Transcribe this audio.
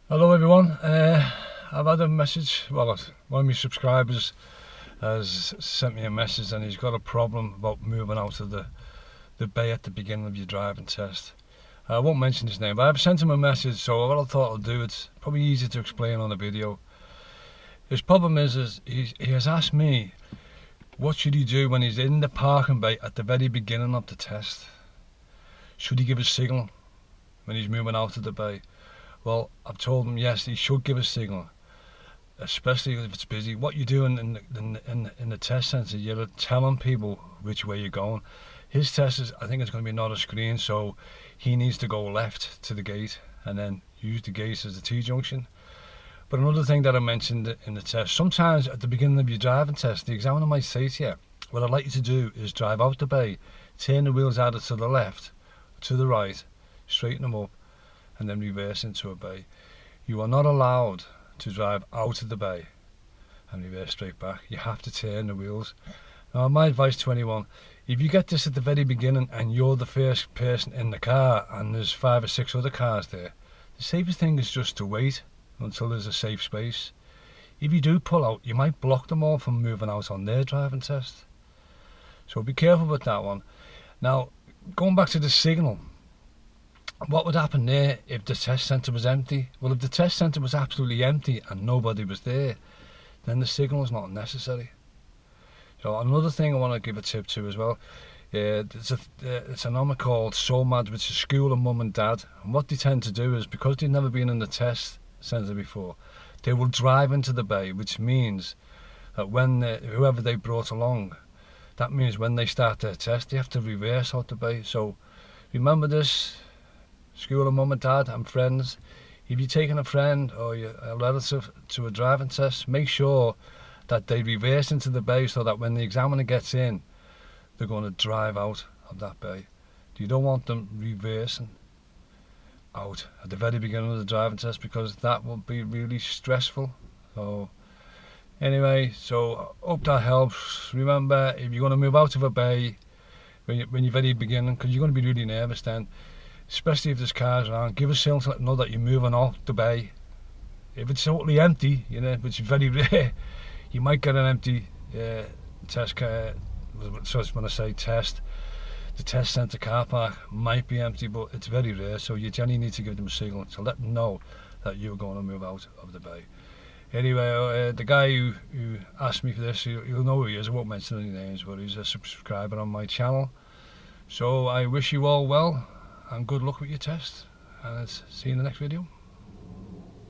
Hello everyone, I've had a message, one of my subscribers has sent me a message and he's got a problem about moving out of the bay at the beginning of your driving test. I won't mention his name, but I've sent him a message, so what I thought I'll do, it's probably easier to explain on a video. His problem is he has asked me what should he do when he's in the parking bay at the very beginning of the test. Should he give a signal when he's moving out of the bay? Well, I've told him yes, he should give a signal, especially if it's busy. What you're doing in the test centre, you're telling people which way you're going. His test is, I think it's going to be not a screen, so he needs to go left to the gate and then use the gate as a T-junction. But another thing that I mentioned in the test, sometimes at the beginning of your driving test, the examiner might say to you, what I'd like you to do is drive out the bay, turn the wheels either to the left, to the right, straighten them up, and then reverse into a bay. You are not allowed to drive out of the bay and reverse straight back. You have to turn the wheels. Now, my advice to anyone, if you get this at the very beginning and you're the first person in the car and there's 5 or 6 other cars there, the safest thing is just to wait until there's a safe space. If you do pull out, you might block them all from moving out on their driving test. So be careful with that one. Now, going back to the signal, what would happen there if the test centre was empty? Well, if the test centre was absolutely empty and nobody was there, then the signal is not necessary. So another thing I want to give a tip to as well, it's a number called SOMAD, which is School of Mum and Dad, and what they tend to do is, because they've never been in the test centre before, they will drive into the bay, which means that when whoever they brought along, that means when they start their test, they have to reverse out the bay. So remember this, School of Mum and Dad and friends, if you're taking a friend or a relative to a driving test, make sure that they reverse into the bay so that when the examiner gets in, they're going to drive out of that bay. You don't want them reversing out at the very beginning of the driving test, because that will be really stressful. So anyway, so hope that helps. Remember, if you're going to move out of a bay when you're very beginning, because you're going to be really nervous then, especially if there's cars around, give a signal to let them know that you're moving off the bay. If it's totally empty, which is very rare, you might get an empty test car. So when I say test, the test centre car park might be empty, but it's very rare, so you generally need to give them a signal to let them know that you're going to move out of the bay. Anyway, the guy who asked me for this, you'll know who he is. I won't mention any names, but he's a subscriber on my channel. So I wish you all well and good luck with your test, and see you in the next video.